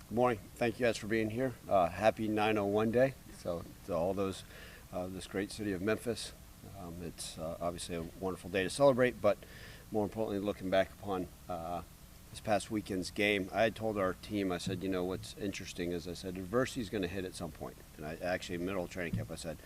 Good morning. Thank you guys for being here. Happy 901 Day. So to all those, this great city of Memphis, it's obviously a wonderful day to celebrate, but more importantly, looking back upon this past weekend's game, I had told our team, I said, you know, what's interesting is I said, adversity is going to hit at some point. And I actually, middle of training camp, I said,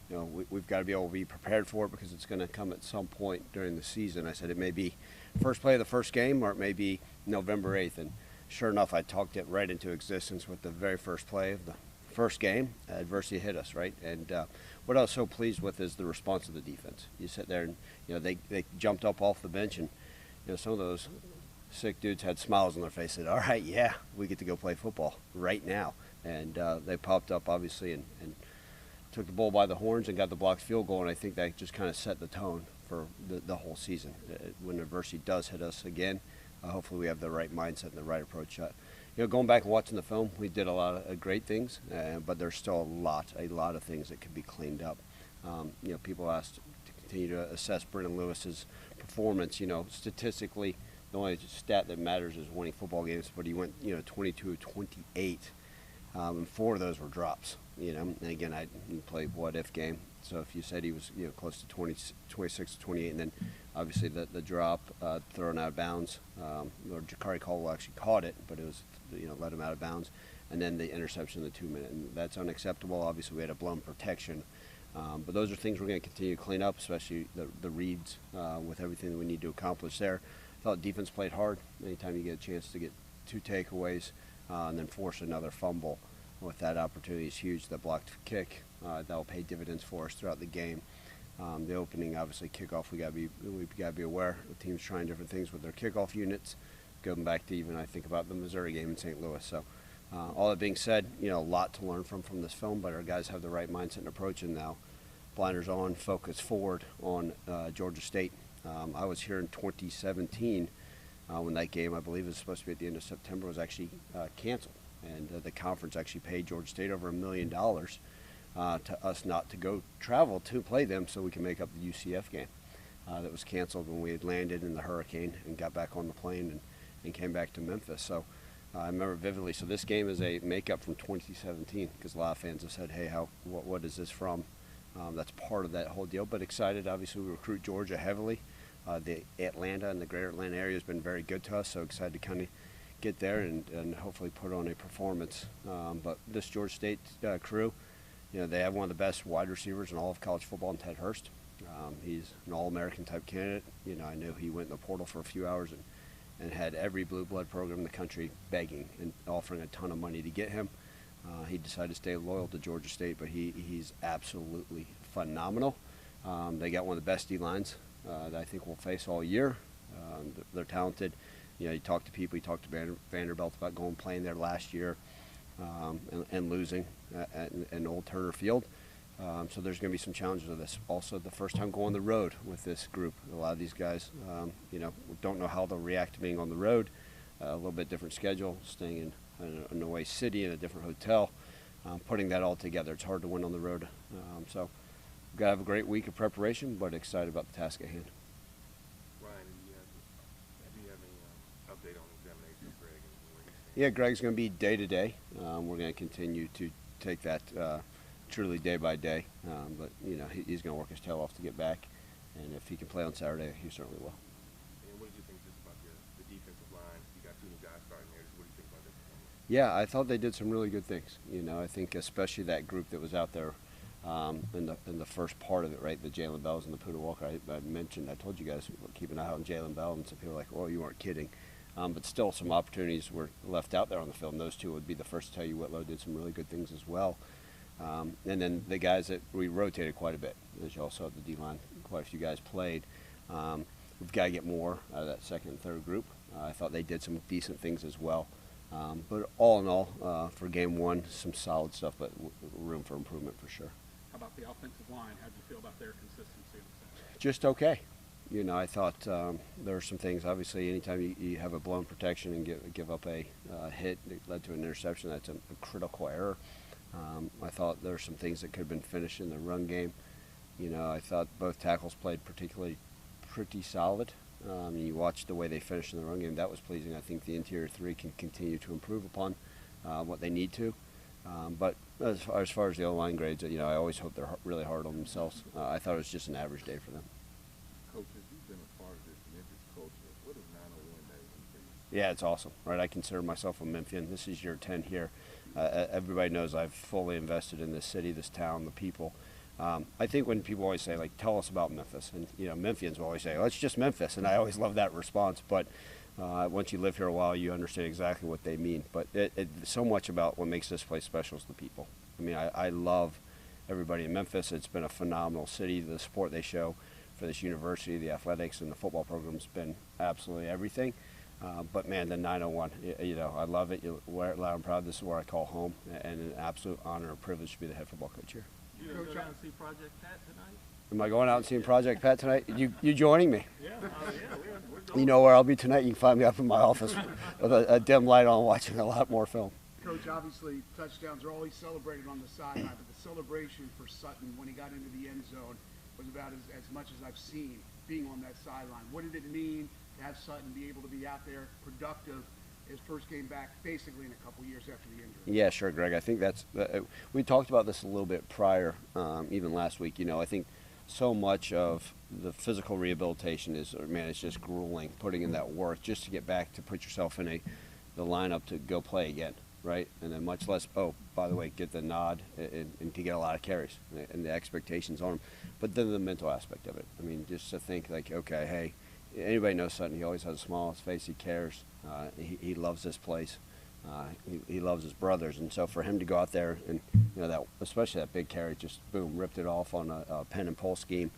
you know, we've got to be able to be prepared for it because it's going to come at some point during the season. I said it may be first play of the first game or it may be November 8th. And sure enough, I talked it right into existence with the very first play of the first game. Adversity hit us, right? And what I was so pleased with is the response of the defense. You sit there and, you know, they jumped up off the bench and, you know, some of those sick dudes had smiles on their face. Said, all right, yeah, we get to go play football right now. And they popped up, obviously, and took the bull by the horns and got the blocked field goal. And I think that just kind of set the tone for the whole season. When adversity does hit us again, hopefully we have the right mindset and the right approach. You know, going back and watching the film, we did a lot of great things, but there's still a lot of things that could be cleaned up. You know, people asked to continue to assess Brendan Lewis's performance. You know, statistically, the only stat that matters is winning football games, but he went, you know, 22-28, and 4 of those were drops. You know, and again, he played what-if game. So if you said he was, you know, close to 26-28, and then obviously the drop, thrown out of bounds, or Jakari Caldwell actually caught it, but it was, you know, let him out of bounds, and then the interception in the 2-minute, and that's unacceptable. Obviously, we had a blown protection, but those are things we're going to continue to clean up, especially the reads with everything that we need to accomplish there. I thought defense played hard. Anytime you get a chance to get 2 takeaways and then force another fumble with that opportunity is huge. The blocked kick that will pay dividends for us throughout the game. The opening, obviously, kickoff. We got to be aware. The team's trying different things with their kickoff units. Going back to even I think about the Missouri game in St. Louis. So, all that being said, you know, a lot to learn from this film, but our guys have the right mindset and approach, and now blinders on, focus forward on Georgia State. I was here in 2017 when that game, I believe, was supposed to be at the end of September, was actually canceled. And the conference actually paid Georgia State over $1 million to us not to go travel to play them so we can make up the UCF game that was canceled when we had landed in the hurricane and got back on the plane and came back to Memphis. So I remember vividly. So this game is a makeup from 2017 because a lot of fans have said, hey, what is this from? That's part of that whole deal. But excited. Obviously, we recruit Georgia heavily. The Atlanta and the greater Atlanta area has been very good to us, so excited to kind of get there and hopefully put on a performance. But this Georgia State crew, you know, they have one of the best wide receivers in all of college football in Ted Hurst. He's an All-American type candidate. You know, I knew he went in the portal for a few hours and had every blue blood program in the country begging and offering a ton of money to get him. He decided to stay loyal to Georgia State, but he's absolutely phenomenal. They got one of the best D-lines that I think we'll face all year. They're talented. You know, you talk to people, you talk to Vanderbilt about going playing there last year and losing at Old Turner Field. So there's going to be some challenges with this. Also, the first time going on the road with this group. A lot of these guys, you know, don't know how they'll react to being on the road. A little bit different schedule, staying in an away city in a different hotel, putting that all together. It's hard to win on the road. So we've got to have a great week of preparation, but excited about the task at hand. Yeah, Greg's going to be day to day. We're going to continue to take that truly day by day. But, you know, he's going to work his tail off to get back. And if he can play on Saturday, he certainly will. And what did you think just about the defensive line? You got 2 new guys starting there. What do you think about this performance? Yeah, I thought they did some really good things. You know, I think especially that group that was out there in the first part of it, right? The Jalen Bells and the Puda Walker. I told you guys, keep an eye on Jalen Bell. And some people were like, well, you weren't kidding. But still, some opportunities were left out there on the field. And those 2 would be the first to tell you Whitlow did some really good things as well. And then the guys that we rotated quite a bit. As you all saw, the D-line, quite a few guys played. We've got to get more out of that second and third group. I thought they did some decent things as well. But all in all, for game 1, some solid stuff, but room for improvement for sure. How about the offensive line? How did you feel about their consistency? Just okay. You know, I thought there were some things. Obviously, anytime you have a blown protection and give up a hit that led to an interception, that's a critical error. I thought there were some things that could have been finished in the run game. You know, I thought both tackles played pretty solid. You watch the way they finished in the run game. That was pleasing. I think the interior 3 can continue to improve upon what they need to. But as far as the O-line grades, I always hope they're really hard on themselves. I thought it was just an average day for them. Coach, as you've been a part of this Memphis culture, what does 901 day mean for you? Yeah, it's awesome, right? I consider myself a Memphian. This is year 10 here. Everybody knows I've fully invested in this city, this town, the people. I think when people always say, like, tell us about Memphis, and, Memphians will always say, oh, it's just Memphis, and I always love that response. But once you live here a while, you understand exactly what they mean. But so much about what makes this place special is the people. I mean, I love everybody in Memphis. It's been a phenomenal city. The support they show for this university, the athletics, and the football program's been absolutely everything. But man, the 901, I love it. You wear it loud and proud. This is where I call home, and an absolute honor and privilege to be the head football coach here. You gonna go down and see Project Pat tonight? Am I going out and seeing Project Pat tonight? You joining me? Yeah, we're going. You know where I'll be tonight. You can find me up in my office with a dim light on, watching a lot more film. Coach, obviously touchdowns are always celebrated on the sideline, but the celebration for Sutton when he got into the end zone was about as much as I've seen being on that sideline. What did it mean to have Sutton be able to be out there productive his first game back basically in a couple years after the injury? Yeah, sure, Greg. I think that's we talked about this a little bit prior, even last week. I think so much of the physical rehabilitation is, man, it's just grueling, putting in that work just to get back to put yourself in the lineup to go play again, right? And then much less, oh, by the way, get the nod and to get a lot of carries and the expectations on them. But then the mental aspect of it. I mean, just to think like, okay, hey, anybody knows Sutton, he always has a smile on his face, he cares, he loves this place. He loves his brothers, and so for him to go out there and that, especially that big carry, just boom, ripped it off on a pen and pull scheme,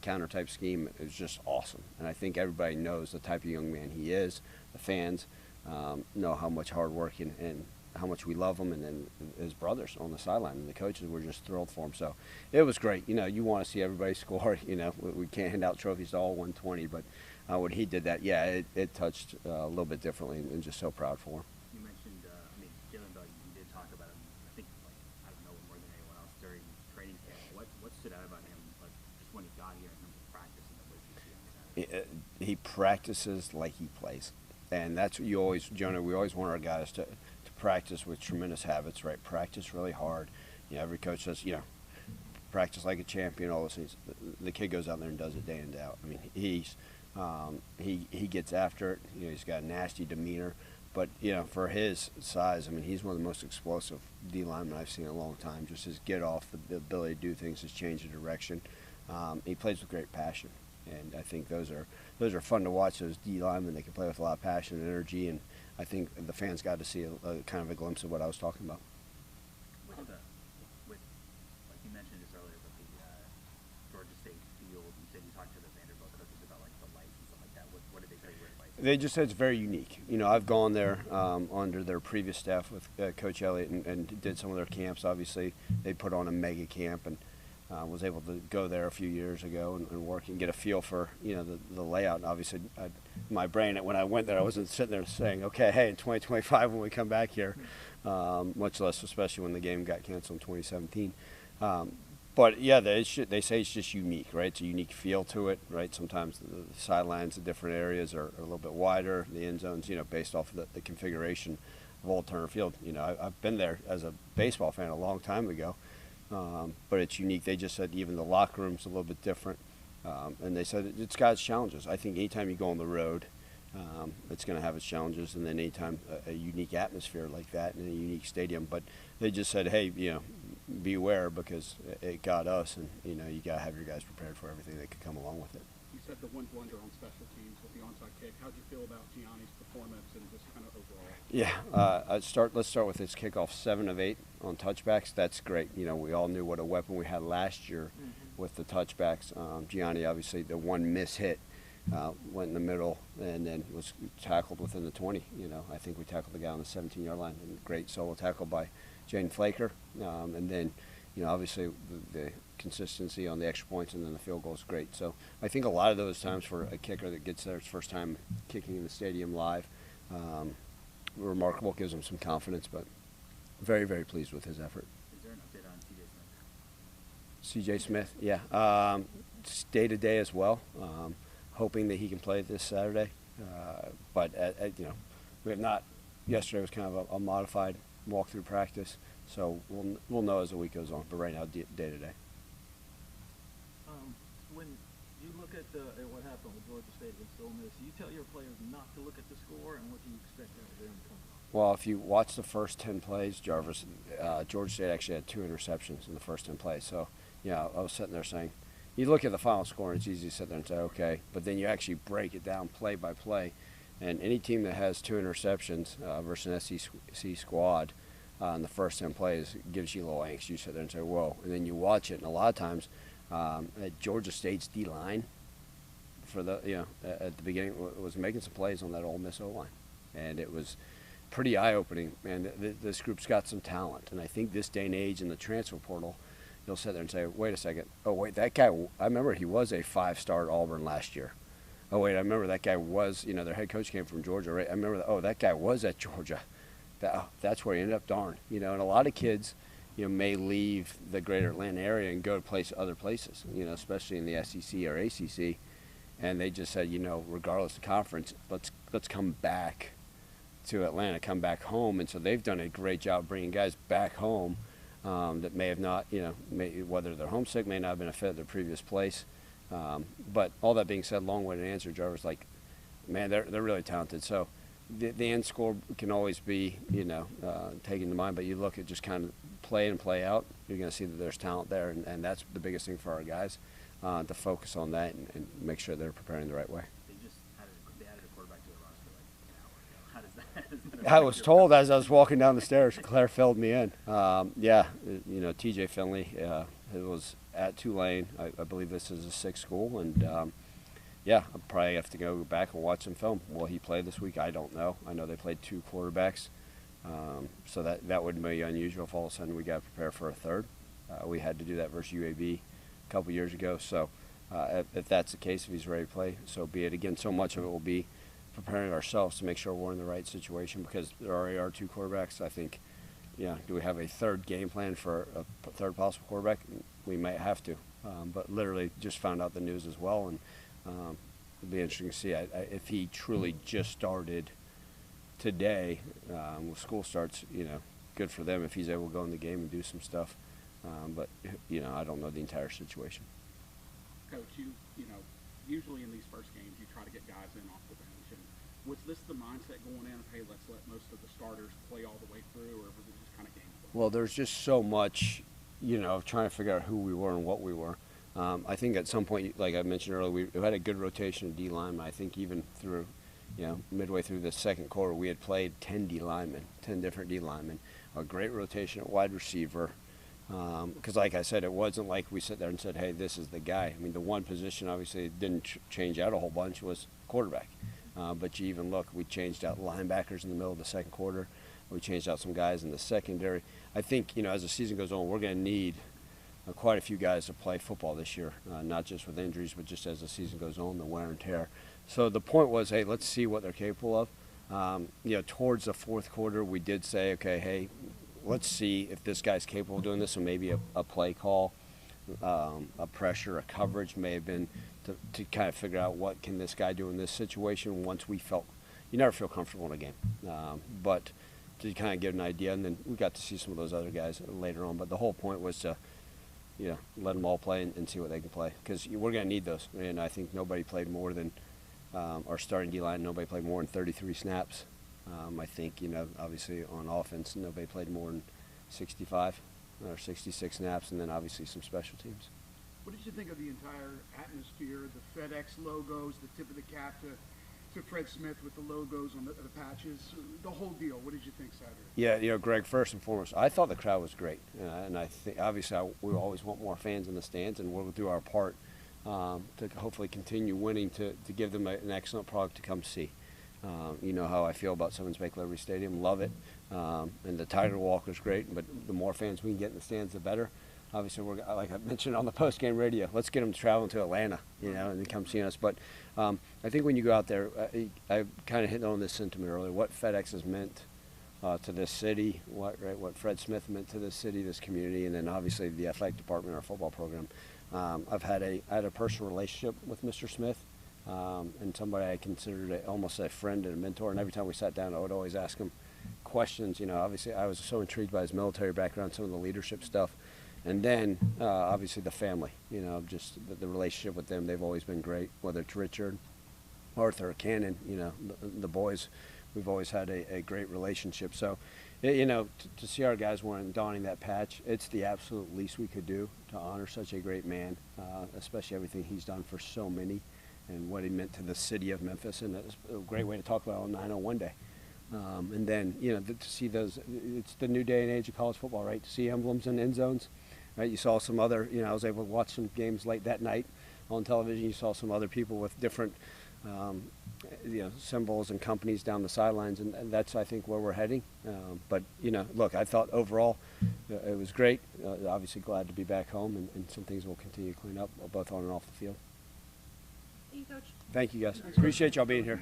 counter type scheme, is just awesome. And I think everybody knows the type of young man he is. The fans know how much hard work and how much we love him, and then his brothers on the sideline, and the coaches were just thrilled for him. So it was great. You want to see everybody score. We can't hand out trophies to all 120, but when he did that, yeah, it touched a little bit differently, and just so proud for him. You mentioned, Jalen Bell, you did talk about him, I think, I don't know, more than anyone else during training camp. What stood out about him, just when he got here in terms of practice and what you see on Saturday? He practices like he plays. And that's what you always, Jonah, we always want our guys to practice with tremendous habits, right? Practice really hard. Every coach says, practice like a champion, all those things. The kid goes out there and does it day in, day out. I mean, he gets after it. He's got a nasty demeanor. But, for his size, I mean, he's one of the most explosive D linemen I've seen in a long time. Just his get off, the ability to do things, his change of direction. He plays with great passion. And I think those are fun to watch, those D linemen. They can play with a lot of passion and energy, and I think the fans got to see a kind of a glimpse of what I was talking about. With like you mentioned this earlier, but the Georgia State field, you said you talked to the Vanderbilt coaches about the lights and stuff like that. What did they tell you were the lights? They just said it's very unique. I've gone there under their previous staff with Coach Elliott and did some of their camps. Obviously, they put on a mega camp, and was able to go there a few years ago and work and get a feel for the layout. And obviously, my brain, when I went there, I wasn't sitting there saying, okay, hey, in 2025 when we come back here, much less especially when the game got canceled in 2017. But yeah, they say it's just unique, right? It's a unique feel to it, right? Sometimes the sidelines in different areas are a little bit wider. The end zones, based off of the configuration of Old Turner Field. I've been there as a baseball fan a long time ago. But it's unique. They just said even the locker room's a little bit different. And they said it's got its challenges. I think anytime you go on the road, it's going to have its challenges. And then anytime a unique atmosphere like that in a unique stadium. But they just said, hey, beware, because it got us. And, you got to have your guys prepared for everything that could come along with it. You said the one blunder on special teams with the onside kick. How did you feel about Gianni's performance and just kind of overall? Yeah, let's start with his kickoff, 7 of 8 on touchbacks. That's great. We all knew what a weapon we had last year with the touchbacks. Gianni, obviously, the one miss hit went in the middle and then was tackled within the 20. I think we tackled the guy on the 17-yard line. And great solo tackle by Jaden Flaker. And then, obviously, the consistency on the extra points and then the field goal is great. So I think a lot of those times for a kicker that gets there, his first time kicking in the stadium live, remarkable, gives him some confidence, but very, very pleased with his effort. Is there an update on C.J. Smith? C.J. Smith, yeah. Day-to-day as well. Hoping that he can play this Saturday. But, we have not – yesterday was kind of a modified walk through practice. So we'll know as the week goes on. But right now, day to day. When you look at what happened with Georgia State against Ole Miss, you tell your players not to look at the score, and what do you expect out of them coming up? Well, if you watch the first 10 plays, Jarvis, Georgia State actually had 2 interceptions in the first 10 plays. So, yeah, I was sitting there saying, you look at the final score, and it's easy to sit there and say, okay, but then you actually break it down play by play. And any team that has 2 interceptions versus an SEC squad in the first 10 plays gives you a little angst. You sit there and say, whoa. And then you watch it, and a lot of times Georgia State's D-line for at the beginning was making some plays on that Ole Miss O-line. And it was pretty eye-opening. Man, this group's got some talent. And I think this day and age in the transfer portal, you'll sit there and say, wait a second. Oh, wait, that guy, I remember he was a 5-star at Auburn last year. Oh, wait, I remember that guy was, their head coach came from Georgia, right? I remember, that guy was at Georgia. That's where he ended up, darn. And a lot of kids, may leave the greater Atlanta area and go to other places, especially in the SEC or ACC. And they just said, regardless of conference, let's come back to Atlanta, come back home. And so they've done a great job bringing guys back home that may have not, whether they're homesick, may not have been a fit at their previous place. But all that being said, long way to answer, Jarvis, man, they're really talented. So the end score can always be, taken to mind, but you look at just kind of play and play out, you're going to see that there's talent there, and that's the biggest thing for our guys, to focus on that and make sure they're preparing the right way. They added a quarterback to the roster like an hour ago. How does that I was told as I was walking down the stairs, Claire filled me in. TJ Finley, it was at Tulane. I believe this is a 6th school, and I'll probably have to go back and watch some film. Will he play this week? I don't know. I know they played 2 quarterbacks, so that would be unusual if all of a sudden we got to prepare for a third. We had to do that versus UAB a couple years ago, so if that's the case, if he's ready to play, so be it. Again, so much of it will be preparing ourselves to make sure we're in the right situation, because there already are 2 quarterbacks. I think, do we have a third game plan for a third possible quarterback? We might have to, but literally just found out the news as well, and it'll be interesting to see if he truly just started today. When school starts, good for them if he's able to go in the game and do some stuff. But I don't know the entire situation. Coach, usually in these first games, you try to get guys in off the bench. And was this the mindset going in of, hey, let's let most of the starters play all the way through, or was it just kind of game play? Well, there's just so much, trying to figure out who we were and what we were. I think at some point, like I mentioned earlier, we had a good rotation of D linemen. I think even through, midway through the second quarter, we had played 10 D linemen, 10 different D linemen. A great rotation at wide receiver. Because like I said, it wasn't like we sit there and said, hey, this is the guy. I mean, the one position obviously didn't change out a whole bunch was quarterback. But you even look, we changed out linebackers in the middle of the second quarter. We changed out some guys in the secondary. I think, as the season goes on, we're going to need quite a few guys to play football this year, not just with injuries, but just as the season goes on, the wear and tear. So the point was, hey, let's see what they're capable of. Towards the fourth quarter, we did say, okay, hey, let's see if this guy's capable of doing this. So maybe a play call, a pressure, a coverage may have been to kind of figure out what can this guy do in this situation once we felt – you never feel comfortable in a game. But to kind of get an idea, and then we got to see some of those other guys later on. But the whole point was to, let them all play and see what they can play, because we're going to need those. And I think nobody played more than our starting D-line. Nobody played more than 33 snaps. I think, obviously on offense, nobody played more than 65 or 66 snaps, and then obviously some special teams. What did you think of the entire atmosphere, the FedEx logos, the tip of the cap to Fred Smith with the logos on the patches, the whole deal? What did you think Saturday? Yeah, Greg, first and foremost, I thought the crowd was great. And I think, obviously, we always want more fans in the stands, and we'll do our part to hopefully continue winning to give them an excellent product to come see. You know how I feel about Simmons Bank Liberty Stadium. Love it. And the Tiger Walk was great, but the more fans we can get in the stands, the better. Obviously, we're, like I mentioned on the post-game radio, let's get them traveling to Atlanta, and then come see us. But I think when you go out there, I kind of hit on this sentiment earlier, what FedEx has meant to this city, what Fred Smith meant to this city, this community, and then obviously the athletic department, our football program. I had a personal relationship with Mr. Smith. And somebody I considered almost a friend and a mentor. And every time we sat down, I would always ask him questions, you know, obviously I was so intrigued by his military background, some of the leadership stuff, and then obviously the family, you know, just the relationship with them. They've always been great, whether it's Richard, Arthur, Cannon, you know, the boys, we've always had a great relationship. So, you know, to see our guys wearing, donning that patch, it's the absolute least we could do to honor such a great man, especially everything he's done for so many and what he meant to the city of Memphis. And it's a great way to talk about it on 901 Day. And then, you know, to see those, it's the new day and age of college football, right? To see emblems in end zones, right? You saw some other, you know, I was able to watch some games late that night on television. You saw some other people with different, you know, symbols and companies down the sidelines, and that's, I think, where we're heading. But, you know, look, I thought overall it was great. Obviously glad to be back home, and some things we'll continue to clean up, both on and off the field. Thank you, Coach. Thank you, guys. Appreciate y'all being here.